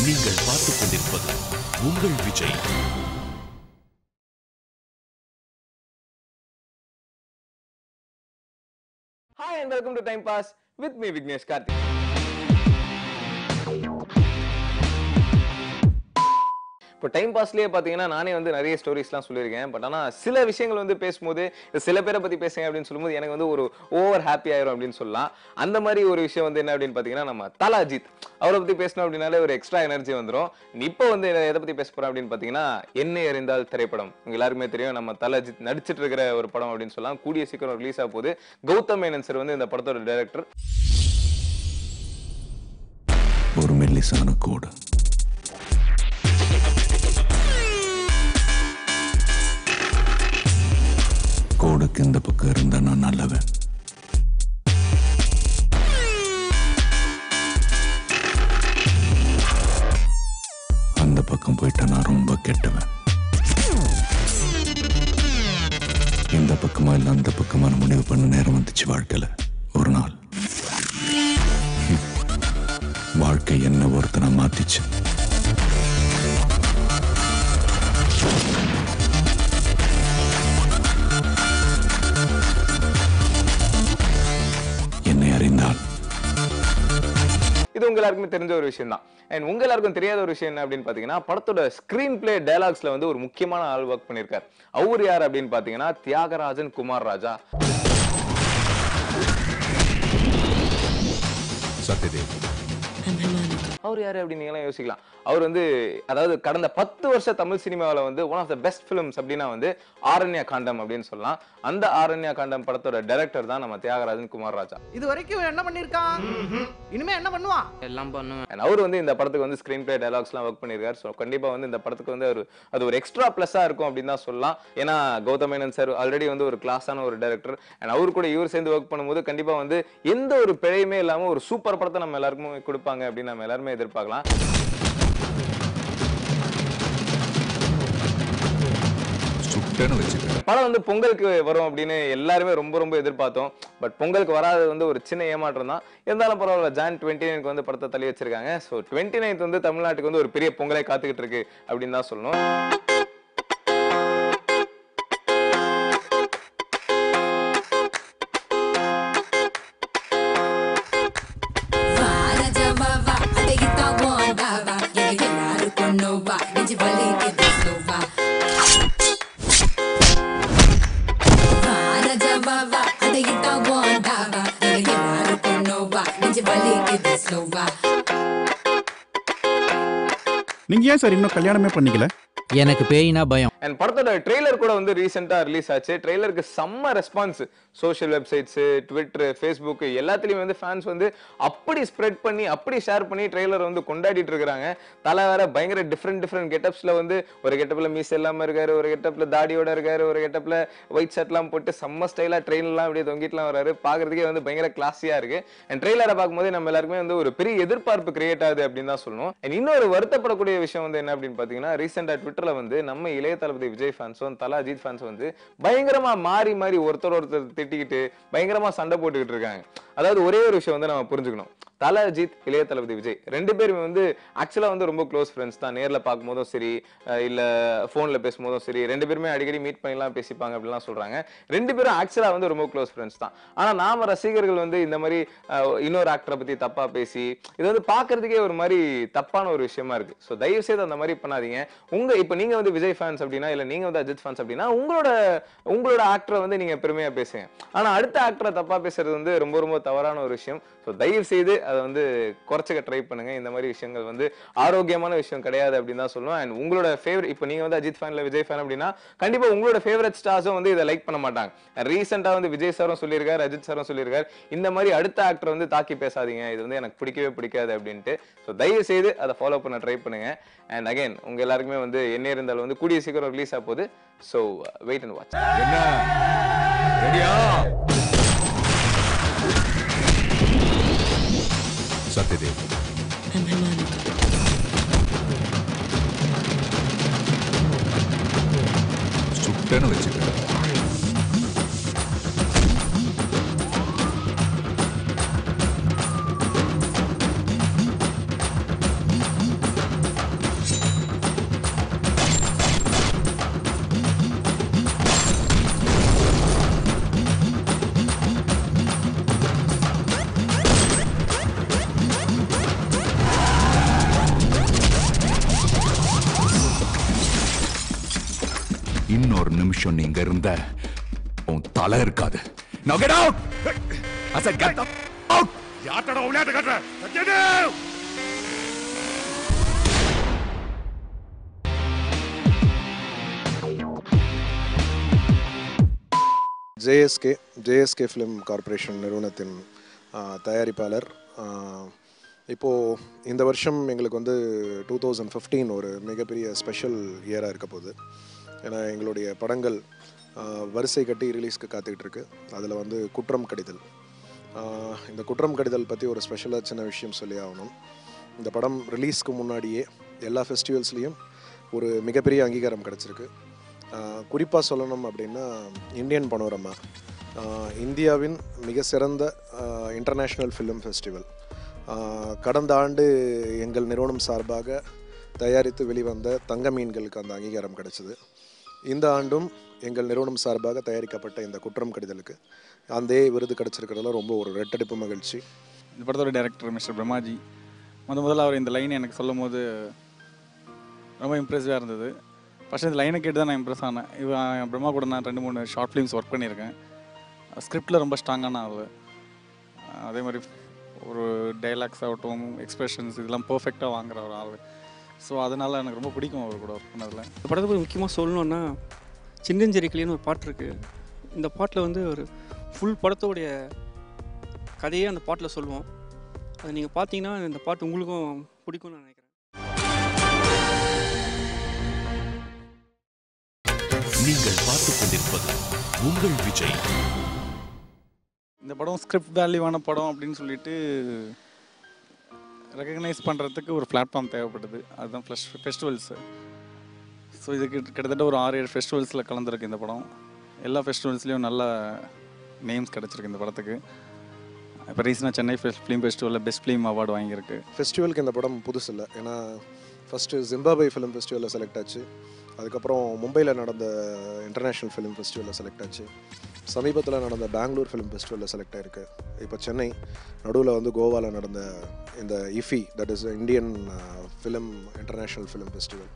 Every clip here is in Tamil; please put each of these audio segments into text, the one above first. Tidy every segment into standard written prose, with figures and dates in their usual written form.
நீங்கள் பார்த்துக் கொண்டிருப்பது உங்கள் Vijay. Hi and welcome to Time Pass with me Vignesh Karthik. இப்போ டைம் பாஸ்லயே பாத்தீங்கன்னா நானே வந்து நிறைய ஸ்டோரிஸ்லாம் சொல்லியிருக்கேன். பட் ஆனா சில விஷயங்கள் வந்து பேசும்போது சில பேரை பத்தி பேசுங்க அப்படின்னு சொல்லும்போது எனக்கு வந்து ஒரு ஓவர் ஹாப்பி ஆயிரும் அப்படின்னு சொல்லலாம். அந்த மாதிரி ஒரு விஷயம் வந்து என்ன அப்படின்னு பாத்தீங்கன்னா நம்ம தல அஜித் அவரை பத்தி பேசணும் அப்படின்னாலே ஒரு எக்ஸ்ட்ரா எனர்ஜி வந்துடும். இப்போ வந்து எதை பத்தி பேச போறோம் அப்படின்னு பாத்தீங்கன்னா என்னை அறிந்தால் திரைப்படம். உங்க எல்லாருக்குமே தெரியும் நம்ம தல அஜித் நடிச்சிட்டு இருக்கிற ஒரு படம் அப்படின்னு சொல்லலாம். கூடிய சீக்கிரம் ரிலீஸ் ஆக போகுது. கௌதம் மேனன் சார் வந்து இந்த படத்தோட டைரக்டர். ஒரு மெல்லிசான கோடு கோடுக்கு இந்த பக்கம் இருந்தா நான் நல்லவன், அந்த பக்கம் போயிட்டா நான் ரொம்ப கெட்டவன். இந்த பக்கமா இல்ல அந்த பக்கமான முடிவு பண்ண நேரம் வந்துச்சு வாழ்க்கையில. ஒரு நாள் வாழ்க்கை என்ன ஒருத்தனை மாத்திச்சு. இது உங்க எல்லாருக்குமே தெரிஞ்ச ஒரு விஷயம் தான். அண்ட் உங்க எல்லாருக்கும் தெரியாத ஒரு விஷயம் என்ன அப்படின்னு பாத்தீங்கன்னா படத்தோட ஸ்கிரீன் பிளே டயலாக்ஸ்ல வந்து ஒரு முக்கியமான ஆள் ஒர்க் பண்ணிருக்காரு. அவர் யார் அப்படின்னு பாத்தீங்கன்னா தியாகராஜன் குமார் ராஜா. சத்யதேவ் அவர் யாரு அப்படின்னு நீங்க யோசிக்கலாம். அவர் வந்து அதாவது கடந்த 10 வருஷ தமிழ் சினிமாவில் வந்து one of the best films அப்படின்னா வந்து ஆரண்ய காண்டம் அப்படின்னு சொல்லலாம். அந்த ஆரண்ய காண்டம் படத்தோட டைரக்டர் தான் நம்ம தியாகராஜன் குமார் ராஜா. இது வரைக்கும் என்ன பண்ணிருக்கான், இனிமே என்ன பண்ணுவான், எல்லாம் பண்ணுவேன். அவர் வந்து இந்த படத்துக்கு வந்து ஸ்கிரீன் பிளே டயலாக்ஸ்லாம் ஒர்க் பண்ணியிருக்காரு. ஸோ கண்டிப்பா வந்து இந்த படத்துக்கு வந்து அது ஒரு எக்ஸ்ட்ரா பிளஸ்ஸா இருக்கும் அப்படின்னு தான் சொல்லலாம். ஏன்னா கௌதம் மேனன் சார் ஆல்ரெடி வந்து ஒரு கிளாஸான ஒரு டைரக்டர். அண்ட் அவரு கூட இவர் சேர்ந்து ஒர்க் பண்ணும்போது கண்டிப்பா வந்து எந்த ஒரு பிழையுமே இல்லாம ஒரு சூப்பர் படத்தை நம்ம எல்லாருக்குமே கொடுப்பாங்க அப்படின்னு நம்ம எல்லாருமே எதிர்பார்க்கலாம். படம் வந்து பொங்கலுக்கு வரும் அப்படின்னு எல்லாருமே ரொம்ப எதிர்பார்த்தோம். பட் பொங்கலுக்கு வராது வந்து ஒரு சின்ன ஏமாற்றம் தான். இருந்தாலும் பரவாயில்ல, ஜான் 29 வந்து படத்தை தள்ளி வச்சிருக்காங்க. ஸோ 29 வந்து தமிழ்நாட்டுக்கு வந்து ஒரு பெரிய பொங்கலை காத்துக்கிட்டு இருக்கு அப்படின்னு தான் சொல்லணும். நீங்க ஏன் சார் இன்னும் கல்யாணமே பண்ணிக்கல? எனக்கு பேயினா பயம். அண்ட் படத்தோட ட்ரெய்லர் கூட வந்து ரீசெண்டா ரிலீஸ் ஆச்சு. ட்ரெய்லருக்கு செம்ம response. Social websites, Twitter, Facebook எல்லாத்துலயும் வந்து ஃபேன்ஸ் வந்து அப்படி ஸ்ப்ரெட் பண்ணி அப்படி ஷேர் பண்ணி ட்ரெய்லர் வந்து கொண்டாடிட்டு இருக்காங்க. தலை வேற பயங்கர டிஃப்ரெண்ட் கெட்டப்ஸ்ல வந்து ஒரு கெட்டப்ல மீஸ் இல்லாம இருக்காரு, ஒரு கெட்டப்ல தாடியோட இருக்காரு, ஒரு கெட்டப்ல ஒயிட் ஷர்ட்லாம் போட்டு செம்ம ஸ்டைலா ட்ரெயின்லாம் அப்படியே தொங்கிட்டுலாம் வராரு. பாக்குறதுக்கே வந்து பயங்கர கிளாஸியா இருக்கு. அண்ட் ட்ரெய்லரை பார்க்கும்போது நம்ம எல்லாருக்குமே வந்து ஒரு பெரிய எதிர்பார்ப்பு கிரியேட் ஆகுது அப்படின்னு தான் சொல்லணும். அண்ட் இன்னொரு வருத்தப்படக்கூடிய விஷயம் வந்து என்ன அப்படின்னு பாத்தீங்கன்னா ரீசெண்டா ட்விட்டர்ல வந்து நம்ம இளைய தளபதி விஜய் ஃபேன்ஸும் தல அஜித் ஃபேன்ஸ் வந்து பயங்கரமா மாறி ஒருத்தர் திட்டிக்கிட்டு பயங்கரமா சண்டை போட்டுக்கிட்டு இருக்காங்க. அதாவது ஒரே ஒரு விஷயம் வந்து நம்ம புரிஞ்சுக்கணும். தல அஜித், இளைய தளபதி விஜய் ரெண்டு பேருமே வந்து ஆக்சுவலா வந்து ரொம்ப க்ளோஸ் ஃப்ரெண்ட்ஸ் தான். நேர்ல பார்க்கும் போதும் சரி, இல்ல போன்ல பேசும்போதும் சரி, ரெண்டு பேருமே அடிக்கடி மீட் பண்ணிலாம் பேசிப்பாங்க அப்படிலாம் சொல்றாங்க. ரெண்டு பேரும் ஆக்சுவலா வந்து ரொம்ப க்ளோஸ் ஃப்ரெண்ட்ஸ் தான். ஆனா நாம ரசிகர்கள் வந்து இந்த மாதிரி இன்னொரு ஆக்டரை பத்தி தப்பா பேசி இது வந்து பாக்குறதுக்கே ஒரு மாதிரி தப்பான ஒரு விஷயமா இருக்கு. ஸோ தயவு செய்து அந்த மாதிரி பண்ணாதீங்க. இப்ப நீங்க வந்து விஜய் ஃபேன்ஸ் அப்படின்னா இல்ல நீங்க வந்து அஜித் ஃபேன்ஸ் அப்படின்னா உங்களோட ஆக்டரை வந்து நீங்க பெருமையா பேசுங்க. ஆனா அடுத்த ஆக்டரை தப்பா பேசுறது வந்து ரொம்ப தவறான ஒரு விஷயம். ஸோ தயவு செய்து அதை வந்து குறைச்சிக்க ட்ரை பண்ணுங்க. இந்த மாதிரி விஷயங்கள் வந்து ஆரோக்கியமான விஷயம் கிடையாது அப்படின்னு தான் சொல்லுவோம். அண்ட் உங்களோட ஃபேவரட், இப்போ நீங்க வந்து அஜித் ஃபேன் இல்ல விஜய் ஃபேன் அப்படின்னா கண்டிப்பா உங்களோட ஃபேவரட் ஸ்டார்ஸும் வந்து இதை லைக் பண்ண மாட்டாங்க. ரீசெண்டா வந்து விஜய் சாரும் சொல்லியிருக்காரு, அஜித் சாரும் சொல்லியிருக்காரு, இந்த மாதிரி அடுத்த ஆக்டர் வந்து தாக்கி பேசாதீங்க, இது வந்து எனக்கு பிடிக்கவே பிடிக்காது அப்படின்ட்டு. ஸோ தயவு செய்து அதை ஃபாலோ பண்ண ட்ரை பண்ணுங்க. அண்ட் அகைன் உங்க எல்லாருக்குமே வந்து என்ன இருந்தாலும் வந்து கூடிய சீக்கிரம் ரிலீஸ் ஆக போகுது. So wait and watch. என்ன ரெடியா? சத்யதேவ் சுட்டன்னு வச்சுக்க. இன்னொரு நிமிஷம் நீங்க இருந்த உன் தலை இருக்காது. Now get out! I said get out! யார்டா விளையாட்டு கட்டுற? ஜேஎஸ்கே ஃபிலிம் கார்ப்பரேஷன் நிறுவனத்தின் தயாரிப்பாளர். இப்போது இந்த வருஷம் எங்களுக்கு வந்து 2015 ஒரு மிகப்பெரிய ஸ்பெஷல் இயராக இருக்க போகுது. ஏன்னா எங்களுடைய படங்கள் வரிசை கட்டி ரிலீஸ்க்கு காத்துக்கிட்டு இருக்கு. அதில் வந்து குற்றம் கடிதல், இந்த குற்றம் கடிதல் பற்றி ஒரு ஸ்பெஷலாக சின்ன விஷயம் சொல்லி ஆகணும். இந்த படம் ரிலீஸ்க்கு முன்னாடியே எல்லா ஃபெஸ்டிவல்ஸ்லேயும் ஒரு மிகப்பெரிய அங்கீகாரம் கிடச்சிருக்கு. குறிப்பாக சொல்லணும் அப்படின்னா இந்தியன் பனோரமா, இந்தியாவின் மிக சிறந்த இன்டர்நேஷ்னல் ஃபிலிம் ஃபெஸ்டிவல், கடந்த ஆண்டு எங்கள் நிறுவனம் சார்பாக தயாரித்து வெளிவந்த தங்க மீன்களுக்கு அந்த அங்கீகாரம் கிடைச்சிது. இந்த ஆண்டும் எங்கள் நிறுவனம் சார்பாக தயாரிக்கப்பட்ட இந்த குற்றம் கடிதலுக்கு அந்த விருது கிடச்சிருக்கிறதுல ரொம்ப ஒரு ரெட்டடிப்பு மகிழ்ச்சி. இந்த படத்தோட டைரக்டர் மிஸ்டர் பிரம்மாஜி முதல்ல அவர் இந்த லைன் எனக்கு சொல்லும் போது ரொம்ப இம்ப்ரெசிவாக இருந்தது. ஃபஸ்ட்டு இந்த லைனை கேட்டு தான் நான் இம்ப்ரெஸ் ஆனேன். பிரம்மா கூட நான் 2-3 ஷார்ட் ஃபிலிம்ஸ் ஒர்க் பண்ணியிருக்கேன். ஸ்கிரிப்டில் ரொம்ப ஸ்ட்ராங்கான ஆள். அதே மாதிரி ஒரு டைலாக்ஸ் ஆகட்டும், எக்ஸ்பிரஷன்ஸ் இதெல்லாம் பர்ஃபெக்டாக வாங்குகிற ஒரு ஆள். ஸோ அதனால் எனக்கு ரொம்ப பிடிக்கும் அவர் கூட ஒர்க் பண்ணதில். இந்த படத்தை பற்றி முக்கியமாக சொல்லணுன்னா சின்னஞ்சேரி கிளின்னு ஒரு பாட்டு இருக்குது. இந்த பாட்டில் வந்து ஒரு ஃபுல் படத்தோடைய கதையே அந்த பாட்டில் சொல்லுவோம். அதை நீங்கள் பார்த்தீங்கன்னா இந்த பாட்டு உங்களுக்கும் பிடிக்கும்னு நான் நினைக்கிறேன். நீங்கள் பார்த்துக் கொண்டிருப்பது உங்கள் விஜய். இந்த படம் ஸ்கிரிப்ட் வேல்யூவான படம் அப்படின்னு சொல்லிட்டு ரெகக்னைஸ் பண்ணுறதுக்கு ஒரு பிளாட்ஃபார்ம் தேவைப்படுது. அதுதான் ஃபெஸ்டிவல்ஸு. ஸோ இதுக்கு கிட்டத்தட்ட ஒரு 6-7 ஃபெஸ்டிவல்ஸில் கலந்துருக்கு இந்த படம். எல்லா ஃபெஸ்டிவல்ஸ்லேயும் நல்ல நேம்ஸ் கிடச்சிருக்கு இந்த படத்துக்கு. இப்போ ரீசெண்டாக சென்னை ஃபிலிம் ஃபெஸ்டிவலில் பெஸ்ட் ஃபிலிம் அவார்டு வாங்கியிருக்கு. ஃபெஸ்டிவலுக்கு இந்த படம் புதுசு இல்லை. ஏன்னா ஃபஸ்ட்டு ஜிம்பாப்வே ஃபிலிம் ஃபெஸ்டிவலில் செலக்ட் ஆச்சு. அதுக்கப்புறம் மும்பையில் நடந்த இன்டர்நேஷ்னல் ஃபிலிம் ஃபெஸ்டிவலில் செலக்ட் ஆச்சு. சமீபத்தில் நடந்த பெங்களூர் ஃபிலிம் ஃபெஸ்டிவலில் செலக்ட் ஆகிருக்கு. இப்போ சென்னை, நடுவில் வந்து கோவாவில் நடந்த இந்த IFFI, that is Indian film international film festival.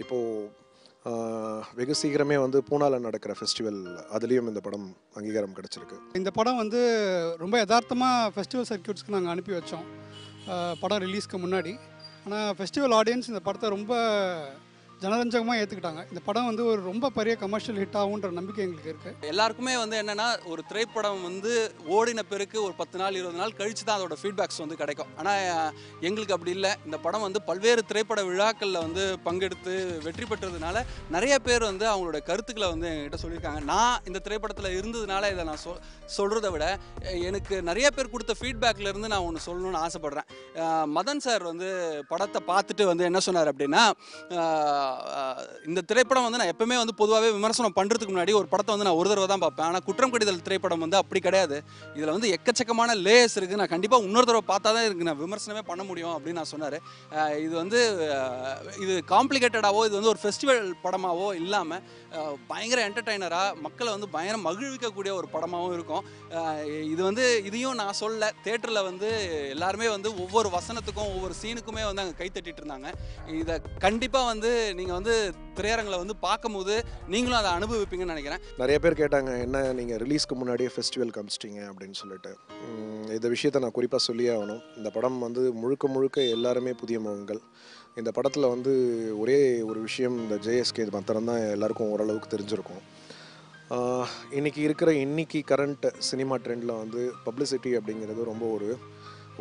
இப்போது வெகு சீக்கிரமே வந்து பூனாவில் நடக்கிற ஃபெஸ்டிவல், அதுலேயும் இந்த படம் அங்கீகாரம் கிடச்சிருக்கு. இந்த படம் வந்து ரொம்ப யதார்த்தமாக ஃபெஸ்டிவல் சர்க்கியூட்ஸ்க்கு நாங்கள் அனுப்பி வச்சோம் படம் ரிலீஸ்க்கு முன்னாடி. ஆனால் ஃபெஸ்டிவல் ஆடியன்ஸ் இந்த படத்தை ரொம்ப ஜனரஞ்சகமாக ஏற்றுக்கிட்டாங்க. இந்த படம் வந்து ஒரு ரொம்ப பெரிய கமர்ஷியல் ஹிட் ஆகுன்ற நம்பிக்கை எங்களுக்கு இருக்குது. எல்லாருக்குமே வந்து என்னென்னா, ஒரு திரைப்படம் வந்து ஓடின பிறகு ஒரு 10 நாள் 20 நாள் கழித்து தான் அதோட ஃபீட்பேக்ஸ் வந்து கிடைக்கும். ஆனால் எங்களுக்கு அப்படி இல்லை. இந்த படம் வந்து பல்வேறு திரைப்பட விழாக்களில் வந்து பங்கெடுத்து வெற்றி பெற்றதுனால நிறைய பேர் வந்து அவங்களோட கருத்துக்களை வந்து என்கிட்ட சொல்லியிருக்காங்க. நான் இந்த திரைப்படத்தில் இருந்ததுனால இதை நான் சொல்கிறத விட எனக்கு நிறைய பேர் கொடுத்த ஃபீட்பேக்லேருந்து நான் ஒன்று சொல்லணும்னு ஆசைப்பட்றேன். மதன் சார் வந்து படத்தை பார்த்துட்டு வந்து என்ன சொன்னார் அப்படின்னா, இந்த திரைப்படம் வந்து நான் எப்பவுமே வந்து பொதுவாகவே விமர்சனம் பண்ணுறதுக்கு முன்னாடி ஒரு படத்தை வந்து நான் ஒரு தடவை தான் பார்ப்பேன். ஆனால் குற்றம் கடிதல் திரைப்படம் வந்து அப்படி கிடையாது. இதில் வந்து எக்கச்சக்கமான லேயர்ஸ் இருக்குது. நான் கண்டிப்பாக இன்னொரு தடவை பார்த்தா தான் இதுக்கு நான் விமர்சனமே பண்ண முடியும் அப்படின்னு நான் சொன்னார். இது வந்து இது காம்ப்ளிகேட்டடாவோ, இது வந்து ஒரு ஃபெஸ்டிவல் படமாகவோ இல்லாமல் பயங்கர என்டர்டெய்னராக மக்களை வந்து பயங்கர மகிழ்விக்கக்கூடிய ஒரு படமாகவும் இருக்கும். இது வந்து இதையும் நான் சொல்ல, தேட்டரில் வந்து எல்லாருமே வந்து ஒவ்வொரு வசனத்துக்கும் ஒவ்வொரு சீனுக்குமே வந்து அங்கே கைத்தட்டிட்டு இருந்தாங்க. இதை கண்டிப்பாக வந்து நீங்கள் வந்து திரையரங்களை வந்து பார்க்கும்போது நீங்களும் அதை அனுபவிப்பீங்கன்னு நினைக்கிறேன். நிறைய பேர் கேட்டாங்க, என்ன நீங்கள் ரிலீஸ்க்கு முன்னாடியே ஃபெஸ்டிவல் காமிச்சிட்டிங்க அப்படின்னு சொல்லிட்டு. இந்த விஷயத்தை நான் குறிப்பாக சொல்லியே ஆகணும். இந்த படம் வந்து முழுக்க முழுக்க எல்லாருமே புதிய முகங்கள். இந்த படத்தில் வந்து ஒரே ஒரு விஷயம், இந்த ஜேஎஸ்கே மாத்திரம்தான் எல்லாருக்கும் ஓரளவுக்கு தெரிஞ்சிருக்கும். இன்னைக்கு கரண்ட் சினிமா ட்ரெண்டில் வந்து பப்ளிசிட்டி அப்படிங்கிறது ரொம்ப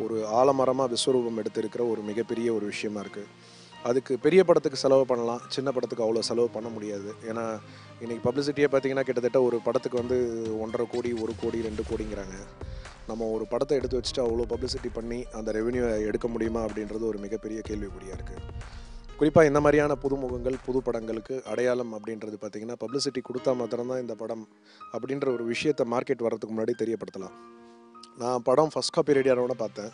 ஒரு ஆலமரமாக விஸ்வரூபம் எடுத்திருக்கிற ஒரு மிகப்பெரிய ஒரு விஷயமா இருக்குது. அதுக்கு பெரிய படத்துக்கு செலவு பண்ணலாம், சின்ன படத்துக்கு அவ்வளோ செலவு பண்ண முடியாது. ஏன்னா இன்றைக்கி பப்ளிசிட்டியை பார்த்திங்கன்னா கிட்டத்தட்ட ஒரு படத்துக்கு வந்து 1.5 கோடி 1 கோடி 2 கோடிங்கிறாங்க. நம்ம ஒரு படத்தை எடுத்து வச்சுட்டு அவ்வளோ பப்ளிசிட்டி பண்ணி அந்த ரெவென்யூவை எடுக்க முடியுமா அப்படின்றது ஒரு மிகப்பெரிய கேள்விக்குறியாக இருக்குது. குறிப்பாக இந்த மாதிரியான புதுமுகங்கள் புது படங்களுக்கு அடையாளம் அப்படின்றது பார்த்திங்கன்னா பப்ளிசிட்டி கொடுத்தா மாத்திரம்தான் இந்த படம் அப்படின்ற ஒரு விஷயத்தை மார்க்கெட் வர்றதுக்கு முன்னாடி தெரியப்படுத்தலாம். நான் படம் ஃபஸ்ட் காப்பி ரெடியானோட பார்த்தேன்.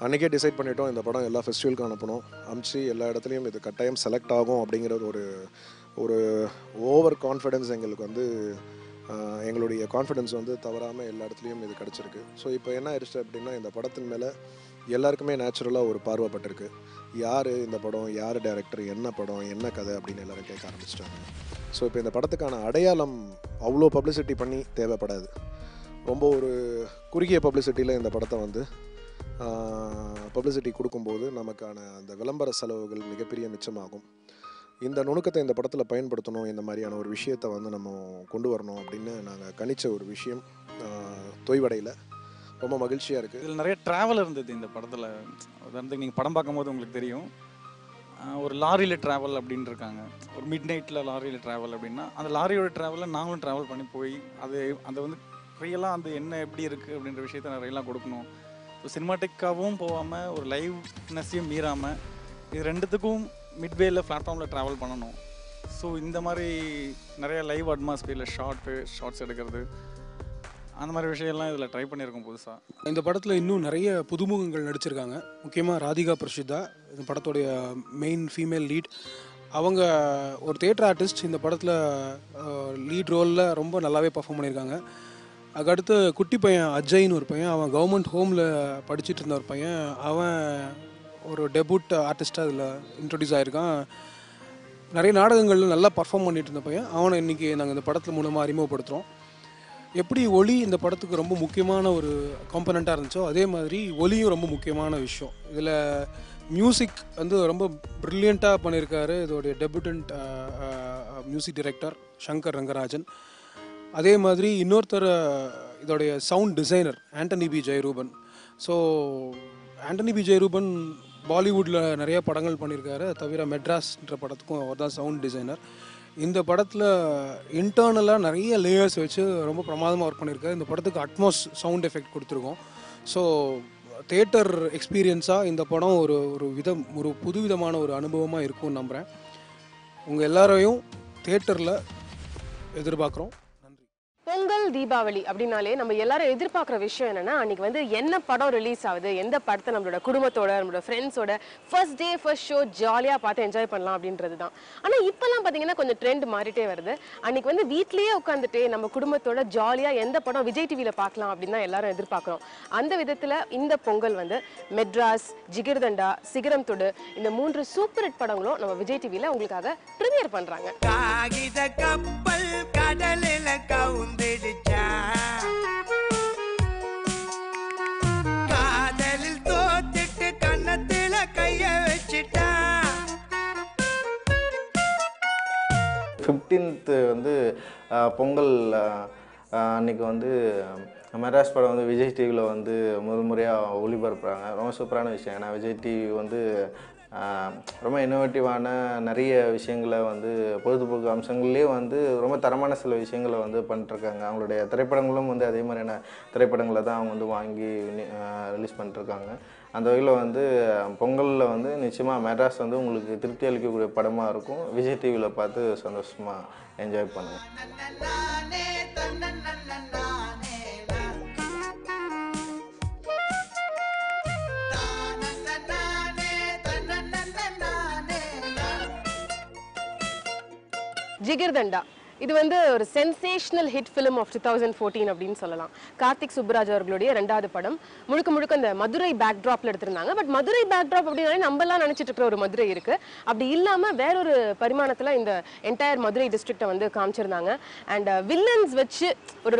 அன்றைக்கே டிசைட் பண்ணிட்டோம், இந்த படம் எல்லா ஃபெஸ்டிவலுக்கும் அனுப்பணும், அனுப்பிச்சு எல்லா இடத்துலையும் இது கட்டாயம் செலக்ட் ஆகும் அப்படிங்கிற ஒரு ஓவர் கான்ஃபிடென்ஸ் எங்களுக்கு வந்து, எங்களுடைய கான்ஃபிடென்ஸ் வந்து தவறாமல் எல்லா இடத்துலையும் இது கிடச்சிருக்கு. ஸோ இப்போ என்ன ஆயிடுச்சு அப்படின்னா, இந்த படத்தின் மேலே எல்லாருக்குமே நேச்சுரலாக ஒரு பார்வைப்பட்டிருக்கு. யார் இந்த படம், யார் டைரக்டர், என்ன படம், என்ன கதை அப்படின்னு எல்லோரும் கேட்க ஆரம்பிச்சிட்டாங்க. ஸோ இப்போ இந்த படத்துக்கான அடையாளம் அவ்வளோ பப்ளிசிட்டி பண்ணி தேவைப்படாது. ரொம்ப ஒரு குறுகிய பப்ளிசிட்டியில் இந்த படத்தை வந்து பப்ளிசிட்டி கொடுக்கும்போது நமக்கான அந்த விளம்பர செலவுகள் மிகப்பெரிய மிச்சமாகும். இந்த நுணுக்கத்தை இந்த படத்தில் பயன்படுத்தணும், இந்த மாதிரியான ஒரு விஷயத்தை வந்து நம்ம கொண்டு வரணும் அப்படின்னு நாங்கள் கணிச்ச ஒரு விஷயம் தொய்வடையில் ரொம்ப மகிழ்ச்சியாக இருக்குது. இதில் நிறைய ட்ராவல் இருந்தது இந்த படத்தில். உதாரணத்துக்கு நீங்கள் படம் பார்க்கும்போது உங்களுக்கு தெரியும், ஒரு லாரியில் ட்ராவல் அப்படின்னு இருக்காங்க. ஒரு மிட் நைட்டில் லாரியில் ட்ராவல் அப்படின்னா அந்த லாரியோட ட்ராவலில் நாங்களும் ட்ராவல் பண்ணி போய் அதை வந்து ரியலாக அந்த என்ன எப்படி இருக்குது அப்படின்ற விஷயத்த நிறையலாம் கொடுக்கணும். ஸோ சினிமாட்டிக்காகவும் போகாமல் ஒரு லைவ்னஸையும் மீறாமல் இது ரெண்டுத்துக்கும் மிட்வேல பிளாட்ஃபார்மில் ட்ராவல் பண்ணணும். ஸோ இந்த மாதிரி நிறைய லைவ் அட்மாஸ்பியரில் ஷார்ட்ஸ் எடுக்கிறது, அந்த மாதிரி விஷயம்லாம் இதில் ட்ரை பண்ணியிருக்கோம் புதுசாக. இந்த படத்தில் இன்னும் நிறைய புதுமுகங்கள் நடிச்சிருக்காங்க. முக்கியமாக ராதிகா பிரஷிதா, இந்த படத்துடைய மெயின் ஃபீமேல் லீட். அவங்க ஒரு தியேட்டர் ஆர்டிஸ்ட். இந்த படத்தில் லீட் ரோலில் ரொம்ப நல்லாவே பர்ஃபார்ம் பண்ணியிருக்காங்க. அதுக்கடுத்து குட்டி பையன் அஜய்னு ஒரு பையன், அவன் கவர்மெண்ட் ஹோமில் படிச்சுட்டு இருந்த ஒரு பையன். அவன் ஒரு டெபியூட் ஆர்டிஸ்ட்டாக அதில் இன்ட்ரடியூஸ் ஆகிருக்கான். நிறைய நாடகங்களில் நல்லா பர்ஃபார்ம் பண்ணிட்டு இருந்த பையன். அவனை இன்றைக்கி நாங்கள் இந்த படத்தில் மூலமாக அறிமுகப்படுத்துகிறோம். எப்படி ஒலி இந்த படத்துக்கு ரொம்ப முக்கியமான ஒரு காம்பனண்ட்டாக இருந்துச்சோ, அதே மாதிரி ஒலியும் ரொம்ப முக்கியமான விஷயம். இதில் மியூசிக் வந்து ரொம்ப ப்ரில்லியண்ட்டாக பண்ணியிருக்காரு இதோடைய debutant music director Shankar Rangarajan. அதே மாதிரி இன்னொருத்தர் இதோடைய sound designer Antony P Jeyaruban. So Antony P Jeyaruban பாலிவுட்டில் நிறைய படங்கள் பண்ணியிருக்காரு. தவிர மெட்ராஸ்ன்ற படத்துக்கும் அவர் தான் சவுண்ட் டிசைனர். இந்த படத்தில் இன்டர்னலாக நிறைய லேயர்ஸ் வச்சு ரொம்ப பிரமாதமாக ஒர்க் பண்ணியிருக்காரு. இந்த படத்துக்கு அட்மாஸ் சவுண்ட் எஃபெக்ட் கொடுத்துருக்கோம். ஸோ தியேட்டர் எக்ஸ்பீரியன்ஸாக இந்த படம் ஒரு புதுவிதமான ஒரு அனுபவமாக இருக்கும்னு நம்புகிறேன். உங்கள் எல்லாரையும் தியேட்டரில் எதிர்பார்க்குறோம். பொங்கல் தீபாவளி அப்படின்னாலே நம்ம எல்லாரும் எதிர்பார்க்குற விஷயம் என்னன்னா, அன்னைக்கு வந்து என்ன படம் ரிலீஸ் ஆகுது, எந்த படத்தை நம்மளோட குடும்பத்தோட நம்மளோட ஃப்ரெண்ட்ஸோட ஃபர்ஸ்ட் டே ஃபர்ஸ்ட் ஷோ ஜாலியாக பார்த்து என்ஜாய் பண்ணலாம் அப்படின்றது தான். ஆனால் இப்போல்லாம் பார்த்தீங்கன்னா கொஞ்சம் ட்ரெண்ட் மாறிட்டே வருது. அன்னைக்கு வந்து வீட்லேயே உட்காந்துட்டு நம்ம குடும்பத்தோட ஜாலியாக எந்த படம் விஜய் டிவியில் பார்க்கலாம் அப்படின்னு தான் எல்லாரும் எதிர்பார்க்குறோம். அந்த விதத்தில் இந்த பொங்கல் வந்து மெட்ராஸ், ஜிகிர்தண்டா, சிகரம் தொடு இந்த 3 சூப்பர் ஹிட் படங்களும் நம்ம விஜய் டிவியில் உங்களுக்காக ப்ரீமியர் பண்ணுறாங்க. காதலில் தோத்திட்டு கண்ணத்தில கைய வச்சிட்டா. 15th வந்து பொங்கல் அன்னைக்கு வந்து மெட்ராஸ் படம் வந்து விஜய் டிவியில் வந்து முதல் முறையாக ஒளிபரப்புறாங்க. ரொம்ப சூப்பரான விஷயம். ஏன்னா விஜய் டிவி வந்து ரொம்ப இன்னோவேட்டிவான நிறைய விஷயங்களை வந்து பொழுதுபோக்கு அம்சங்கள்லேயே வந்து ரொம்ப தரமான சில விஷயங்களை வந்து பண்ணிட்டுருக்காங்க. அவங்களுடைய திரைப்படங்களும் வந்து அதே மாதிரியான திரைப்படங்களை தான் அவங்க வந்து வாங்கி ரிலீஸ் பண்ணிட்டுருக்காங்க. அந்த வகையில் வந்து பொங்கலில் வந்து நிச்சயமாக மெட்ராஸ் வந்து உங்களுக்கு திருப்தி அளிக்கக்கூடிய படமாக இருக்கும். விஜய் டிவியில் பார்த்து சந்தோஷமாக என்ஜாய் பண்ணுங்கள். ஜிகிர்தண்டா இது வந்து ஒரு சென்சேஷனல் ஹிட் ஃபிலிம் ஆஃப் 2014 அப்படின்னு சொல்லலாம். கார்த்திக் சுப்புராஜ் அவர்களுடைய 2வது படம். முழுக்க இந்த மதுரை பேக்ட்ராப்ல எடுத்திருந்தாங்க. பட் மதுரை பேக்ட்ராப் அப்படின்னாலே நம்மலாம் நினைச்சிட்டு இருக்கிற ஒரு மதுரை இருக்கு. அப்படி இல்லாம வேறொரு பரிமாணத்துல இந்த என்டையர் மதுரை டிஸ்ட்ரிக்டை வந்து காமிச்சிருந்தாங்க. அண்ட் வில்லன்ஸ் வச்சு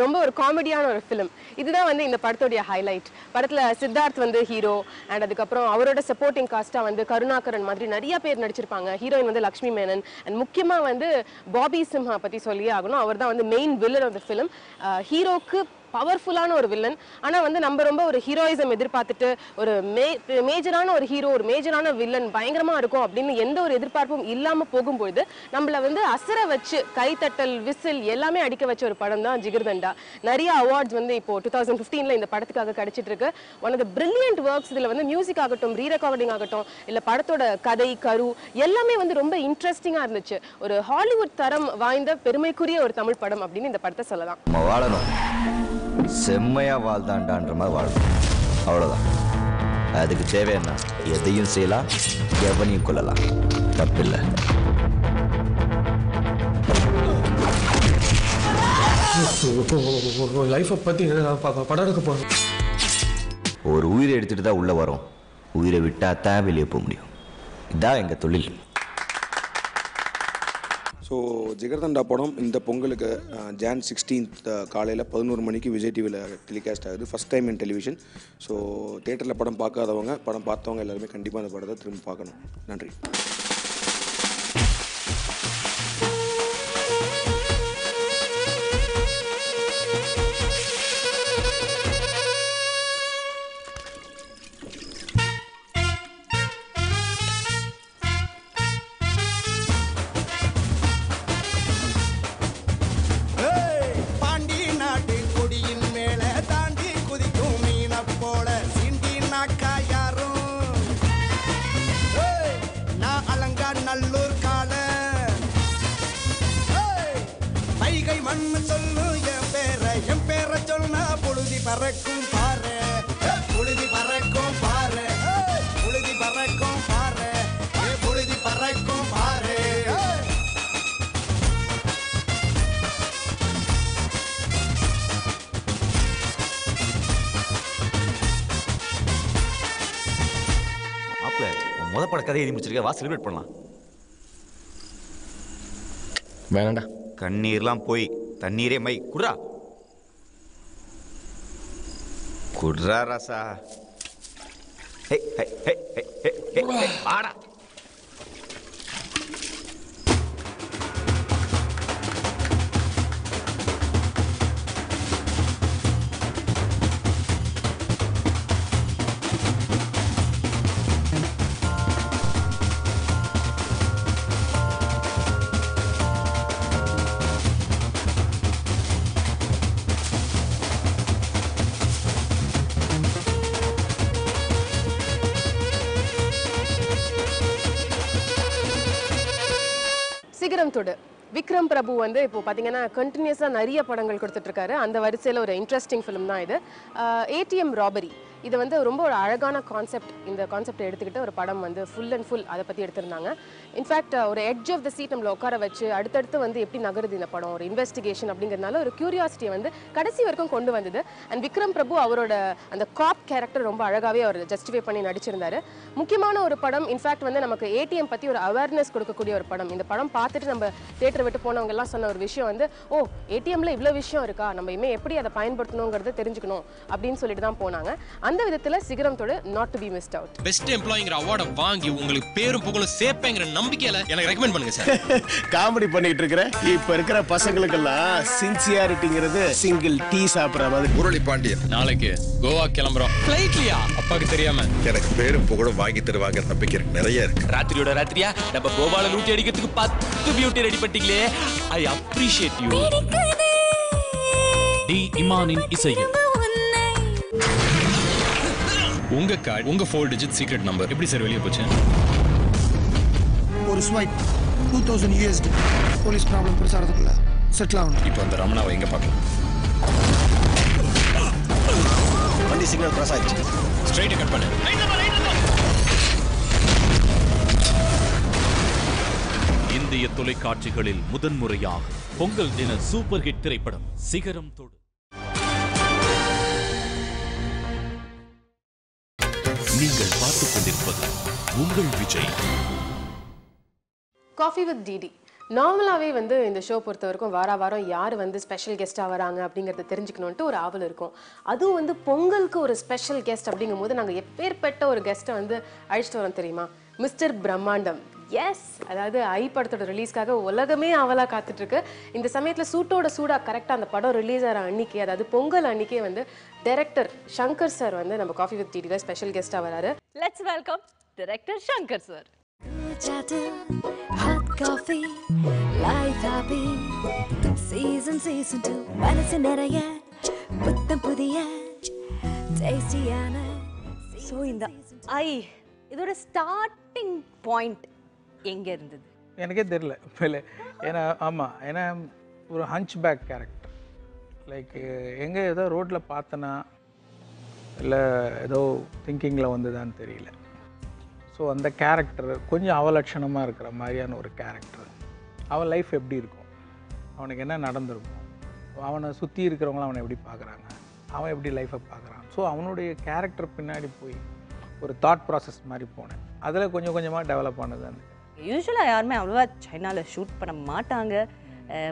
ரொம்ப ஒரு காமெடியான ஒரு ஃபிலிம். இதுதான் வந்து இந்த படத்துடைய ஹைலைட். படத்துல சித்தார்த் வந்து ஹீரோ. அண்ட் அதுக்கப்புறம் அவரோட சப்போர்ட்டிங் காஸ்டா வந்து கருணாகரன் மாதிரி நிறைய பேர் நடிச்சிருப்பாங்க. ஹீரோயின் வந்து லக்ஷ்மி மேனன். அண்ட் முக்கியமா வந்து பாபி சிம்ஹா பத்தி சொல்லியே ஆகணும். அவர் தான் வந்து main villain of the film. ஹீரோக்கு பவர்ஃபுல்லான ஒரு வில்லன். ஆனால் வந்து நம்ம ரொம்ப ஒரு ஹீரோயிசம் எதிர்பார்த்துட்டு ஒரு மேஜரான ஒரு ஹீரோ, ஒரு மேஜரான வில்லன் பயங்கரமாக இருக்கும் அப்படின்னு எந்த ஒரு எதிர்பார்ப்பும் இல்லாமல் போகும்பொழுது நம்மளை வந்து அசர வச்சு கைத்தட்டல், விசில் எல்லாமே அடிக்க வச்ச ஒரு படம் தான் ஜிகிர்தண்டா. நிறைய அவார்ட்ஸ் வந்து இப்போ 2015 இந்த படத்துக்காக கிடைச்சிட்டு இருக்கு. One of the brilliant works. இதில் வந்து மியூசிக் ஆகட்டும், ரீரெக்கார்டிங் ஆகட்டும், இல்லை படத்தோட கதை கரு எல்லாமே வந்து ரொம்ப இன்ட்ரெஸ்டிங்காக இருந்துச்சு. ஒரு ஹாலிவுட் தரம் வாய்ந்த பெருமைக்குரிய ஒரு தமிழ் படம் அப்படின்னு இந்த படத்தை சொல்லலாம். செம்மையா வாழ்தாண்டான்ற மாதிரி வாழணும், அவ்வளோதான். அதுக்கு தேவையான எதையும் செய்யலாம், எவனையும் கொள்ளலாம், தப்பில்லை. லைஃப்பை பற்றி படம் எடுக்க போகிறோம். ஒரு உயிரை எடுத்துகிட்டு தான் உள்ளே வரோம், உயிரை விட்டால் தான் வெளியே போக முடியும். இதுதான் எங்கள் தொழில். ஸோ ஜிகர்தண்டா படம் இந்த பொங்கலுக்கு Jan 16th காலையில் 11 மணிக்கு விஜய் டிவியில் டெலிகாஸ்ட் ஆகுது. First time in television. So தேட்டரில் படம் பார்க்காதவங்க, படம் பார்த்தவங்க எல்லாருமே கண்டிப்பாக அந்த படத்தை திரும்ப பார்க்கணும். நன்றி. பறக்கும் பாரு, புழுதி பறக்கும் பாரு, புழுதி பறக்கும் பாரு, புழுதி பறக்கும் பாரு. மாப்பிள்ள, உன் முத பட கதையை எழுதி முடிச்சிருக்க, வா செலிப்ரேட் பண்ணலாம். வேணாண்டா. கண்ணீர்லாம் போய் தண்ணீரே மை குடுறா. குடுறா ரசா. ஹே ஹே ஹே ஹே ஹே ஹே ஆடா. சிகரம் தொடு விக்ரம் பிரபு வந்து இப்போ பார்த்தீங்கன்னா கண்டினியூஸாக நிறைய படங்கள் கொடுத்துட்ருக்காரு. அந்த வரிசையில் ஒரு இன்ட்ரெஸ்டிங் ஃபிலிம் தான் இது. ATM robbery. இது வந்து ரொம்ப ஒரு அழகான கான்செப்ட். இந்த கான்செப்டை எடுத்துக்கிட்டு ஒரு படம் வந்து ஃபுல் அண்ட் ஃபுல் அதை பற்றி எடுத்திருந்தாங்க. இன்ஃபேக்ட் ஒரு எட்ஜ் ஆஃப் த சீட் நம்மளை உட்கார வச்சு அடுத்தடுத்து வந்து எப்படி நகருது இந்த படம், ஒரு இன்வெஸ்டிகேஷன் அப்படிங்கிறதுனால ஒரு கியூரியாசிட்டியை வந்து கடைசி வரைக்கும் கொண்டு வந்தது. அண்ட் விக்ரம் பிரபு அவரோட அந்த காப் கேரக்டர் ரொம்ப அழகாகவே அவர் ஜஸ்டிஃபை பண்ணி நடிச்சிருந்தாரு. முக்கியமான ஒரு படம். இன்ஃபேக்ட் வந்து நமக்கு ஏடிஎம் பற்றி ஒரு அவேர்னஸ் கொடுக்கக்கூடிய ஒரு படம். இந்த படம் பார்த்துட்டு நம்ம தேட்டரை விட்டு போனவங்க எல்லாம் சொன்ன ஒரு விஷயம் வந்து, ஓ ஏடிஎம்ல இவ்வளோ விஷயம் இருக்கா, நம்ம இனிமேல் எப்படி அதை பயன்படுத்தணுங்கிறத தெரிஞ்சுக்கணும் அப்படின்னு சொல்லிட்டு தான் போனாங்க. அந்த விதத்துல Sigaram Thodu not to be missed out. Best எம்ப்ளாயிங்கிற அவார்டை வாங்கி உங்களுக்கு பேரும் புகழும் சேர்ப்பேங்கிற நம்பிக்கையில எனக்கு ரெக்கமெண்ட் பண்ணுங்க சார். காமெடி பண்ணிட்டு இருக்கிற இப்ப இருக்கிற பசங்களுக்கெல்லாம் சின்சியாரிட்டிங்கிறது சிங்கிள் டீ சாப்பிடுற மாதிரி. முரளி பாண்டியன் நாளைக்கு கோவா கிளம்புறோம். ஃளைட்லயா? அப்பாக்கு தெரியாம. எனக்கு பேரும் புகழும் வாங்கி தருவாங்க நம்பிக்கை நிறைய இருக்கு. ராத்திரியோட ராத்திரியா நம்ம கோவால லூட்டி அடிக்கிறதுக்கு 10 பியூட்டி ரெடி பண்ணிட்டீங்களே. I appreciate you. டி இமானின் இசையில் உங்க கார்டு, உங்க 4 டிஜிட் சீக்ரெட் நம்பர் எப்படி சார் வெளியே போச்சு? ஒரு ஸ்வைப் 2000 USD. போலீஸ் ப்ராப்ளம் பெருசாகிறதுக்குள்ள செட்டில் ஆகணும். இப்போ அந்த ரமணாவை எங்க பார்க்கலாம்? வண்டி சிக்னல் கிராஸ் ஆயிடுச்சு. ஸ்ட்ரைட் கட் பண்ணு. இந்திய தொலைக்காட்சிகளில் முதன்முறையாக பொங்கல் தின சூப்பர் ஹிட் திரைப்படம் சிகரம் தொடு. நீங்கள் பார்த்துக் கொண்டிருப்பது உங்கள் விஜய். Coffee with DD. நார்மலாகவே வந்து இந்த ஷோ பொறுத்த வரைக்கும் வாரம் யார் வந்து ஸ்பெஷல் கெஸ்ட்டாக வராங்க அப்படிங்கிறத தெரிஞ்சுக்கணுன்ட்டு ஒரு ஆவல் இருக்கும். அதுவும் வந்து பொங்கலுக்கு ஒரு ஸ்பெஷல் கெஸ்ட் அப்படிங்கும் போது நாங்கள் எப்பேற்பட்ட ஒரு கெஸ்ட்டை வந்து அழைச்சிட்டு வரோம் தெரியுமா? மிஸ்டர் பிரம்மாண்டம். எஸ், அதாவது ஐ படத்தோட ரிலீஸ்க்காக உலகமே அவலாக காத்துட்ருக்கு. இந்த சமயத்தில் சூட்டோட சூடாக கரெக்டாக அந்த படம் ரிலீஸ் ஆகிற அன்னைக்கு, அதாவது பொங்கல் அன்னைக்கே வந்து டைரக்டர் சங்கர் சார் வந்து நம்ம காஃபி வித் டிடியில் ஸ்பெஷல் கெஸ்ட்டாக வராரு. Let's welcome director Shankar sir. Hot coffee, life happy, season 2, மனசு நிறைய புத்தம் புதிய டேஸ்டியான. ஸோ இந்த ஐ இதோட ஸ்டார்டிங் பாயிண்ட் எங்கே இருந்தது? எனக்கே தெரியல இல்லை. ஏன்னா ஆமாம், ஏன்னா ஒரு ஹஞ்ச் பேக் கேரக்டர். லைக் எங்கே ஏதோ ரோட்டில் பார்த்தனா இல்லை ஏதோ திங்கிங்கில் வந்ததான்னு தெரியல. ஸோ அந்த கேரக்டர் கொஞ்சம் அவலட்சணமாக இருக்கிற மாதிரியான ஒரு கேரக்டர். அவன் லைஃப் எப்படி இருக்கும், அவனுக்கு என்ன நடந்திருக்கும், அவனை சுற்றி இருக்கிறவங்களாம் அவனை எப்படி பார்க்குறாங்க, அவன் எப்படி லைஃப்பை பார்க்குறான். ஸோ அவனுடைய கேரக்டர் பின்னாடி போய் ஒரு தாட் ப்ராசஸ் மாதிரி போனேன். அதில் கொஞ்சம் கொஞ்சமாக டெவலப் ஆனது அந்த. யூஸ்வலாக யாருமே அவ்வளோவா சைனாவில் ஷூட் பண்ண மாட்டாங்க,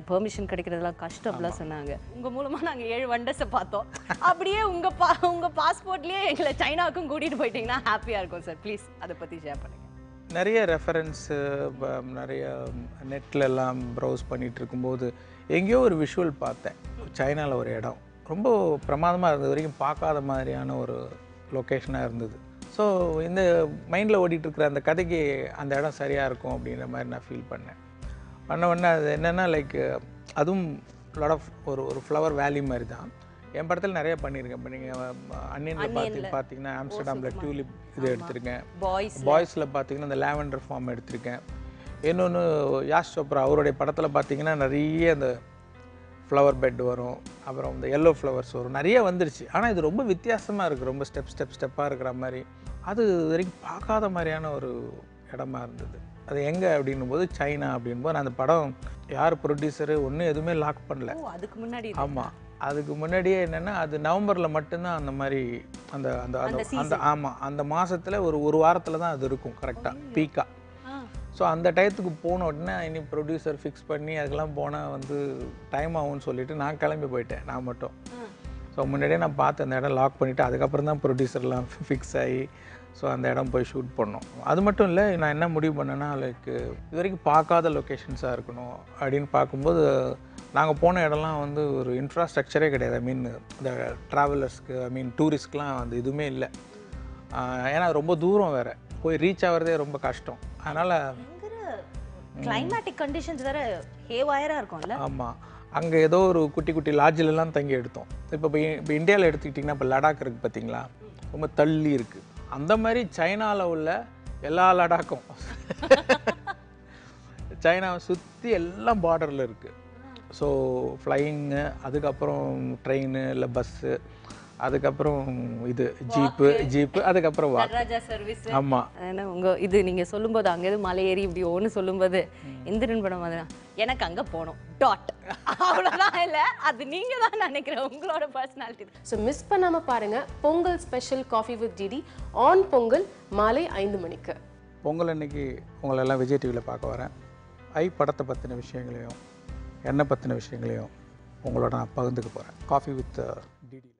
பெர்மிஷன் கிடைக்கிறதுலாம் கஷ்டம்லாம் சொன்னாங்க. உங்கள் மூலமாக நாங்கள் 7 வண்டர்ஸை பார்த்தோம். அப்படியே உங்கள் பாஸ்போர்ட்லேயே எங்களை சைனாவுக்கும் கூட்டிகிட்டு போயிட்டீங்கன்னா ஹாப்பியாக இருக்கும் சார். ப்ளீஸ் அதை பற்றி ஷேர் பண்ணுங்கள். நிறைய ரெஃபரன்ஸு நிறைய நெட்லெல்லாம் ப்ரௌஸ் பண்ணிகிட்டு இருக்கும்போது எங்கேயோ ஒரு விஷுவல் பார்த்தேன். சைனாவில் ஒரு இடம் ரொம்ப பிரமாதமாக இருந்தது, வரைக்கும் பார்க்காத மாதிரியான ஒரு லொக்கேஷனாக இருந்தது. ஸோ இந்த மைண்டில் ஓடிட்டுருக்கிற அந்த கதைக்கு அந்த இடம் சரியாக இருக்கும் அப்படின்ற மாதிரி நான் ஃபீல் பண்ண உடனே அது என்னென்னா லைக் அதுவும் லாட் ஆஃப் ஒரு ஃப்ளவர் வேலி மாதிரி தான். என் படத்தில் நிறைய பண்ணியிருக்கேன். இப்போ நீங்கள் அன்னியனில் பார்த்தீங்கன்னா ஆம்ஸ்டர்டாமில் டியூலிப் இது எடுத்திருக்கேன். பாய்ஸில் பார்த்தீங்கன்னா இந்த லாவெண்டர் ஃபார்ம் எடுத்திருக்கேன். இன்னொன்று யாஷ் சோப்ரா அவருடைய படத்தில் பார்த்தீங்கன்னா நிறைய அந்த ஃப்ளவர் பெட் வரும், அப்புறம் இந்த எல்லோ ஃப்ளவர்ஸ் வரும், நிறைய வந்துருச்சு. ஆனால் இது ரொம்ப வித்தியாசமாக இருக்குது, ரொம்ப ஸ்டெப்பாக இருக்கிற மாதிரி. அது வரைக்கும் பார்க்காத மாதிரியான ஒரு இடமா இருந்தது. அது எங்கே அப்படின்னும் போது சைனா அப்படின்போது நான் அந்த படம் யார் ப்ரொடியூசரு ஒன்றும் எதுவுமே லாக் பண்ணல. அதுக்கு முன்னாடி ஆமாம், அதுக்கு முன்னாடியே என்னென்னா அது நவம்பரில் மட்டும்தான் அந்த மாதிரி அந்த அந்த அந்த ஆமாம் அந்த மாதத்தில் ஒரு வாரத்தில் தான் அது இருக்கும் கரெக்டாக பீக்காக. ஸோ அந்த டயத்துக்கு போன உடனே இனி ப்ரொடியூசர் ஃபிக்ஸ் பண்ணி அதுக்கெல்லாம் போனால் வந்து டைம் ஆகும்னு சொல்லிவிட்டு நான் கிளம்பி போயிட்டேன் நான் மட்டும். ஸோ முன்னாடியே நான் பார்த்து அந்த இடம் லாக் பண்ணிவிட்டு அதுக்கப்புறம் தான் ப்ரொடியூசர்லாம் ஃபிக்ஸ் ஆகி ஸோ அந்த இடம் போய் ஷூட் பண்ணோம். அது மட்டும் இல்லை, நான் என்ன முடிவு பண்ணேன்னா லைக் இது வரைக்கும் பார்க்காத லொக்கேஷன்ஸாக இருக்கணும் அப்படின்னு பார்க்கும்போது நாங்கள் போன இடம்லாம் வந்து ஒரு இன்ஃப்ராஸ்ட்ரக்சரே கிடையாது. ஐ மீன் இந்த ட்ராவலர்ஸ்க்கு டூரிஸ்ட்க்கெலாம் அந்த இதுவுமே இல்லை. ஏன்னா ரொம்ப தூரம் வேறு, போய் ரீச் ஆகிறதே ரொம்ப கஷ்டம். அதனால் கிளைமேட்டிக் கண்டிஷன்ஸ் வேறு ஹேவாயராக இருக்கும்ல. ஆமாம், அங்கே ஏதோ ஒரு குட்டி குட்டி லாட்ஜிலலாம் தங்கி எடுத்தோம். இப்போ இந்தியாவில் எடுத்துக்கிட்டிங்கன்னா இப்போ லடாக் இருக்குது பார்த்தீங்களா, ரொம்ப தள்ளி இருக்குது. அந்த மாதிரி சைனாவில் உள்ள எல்லா லடாக்கும் சைனாவை சுற்றி எல்லாம் பார்டரில் இருக்குது. ஸோ ஃப்ளையிங்கு, அதுக்கப்புறம் ட்ரெயின் இல்லை பஸ்ஸு, அதுக்கப்புறம் இது ஜீப்பு அதுக்கப்புறம் சர்வீஸ். ஆமாம், ஏன்னா உங்கள் இது நீங்கள் சொல்லும்போது அங்கேருந்து மலை ஏறி இப்படி ஒன்று சொல்லும்போது இந்திரன் படம் மாதிரி எனக்கு அங்கே போகணும் டாட் அவ்வளோதான். இல்லை, அது நீங்கள் தான் நினைக்கிறேன், உங்களோட பர்சனாலிட்டி. ஸோ மிஸ் பண்ணாமல் பாருங்கள் Pongal special coffee with DD on Pongal மாலை 5 மணிக்கு. பொங்கல் அன்னைக்கு உங்களெல்லாம் விஜய் டிவியில் பார்க்க வரேன். படத்தை பற்றின விஷயங்களையும் என்னை பற்றின விஷயங்களையும் உங்களோட நான் பகிர்ந்துக்க போகிறேன். Coffee with DD.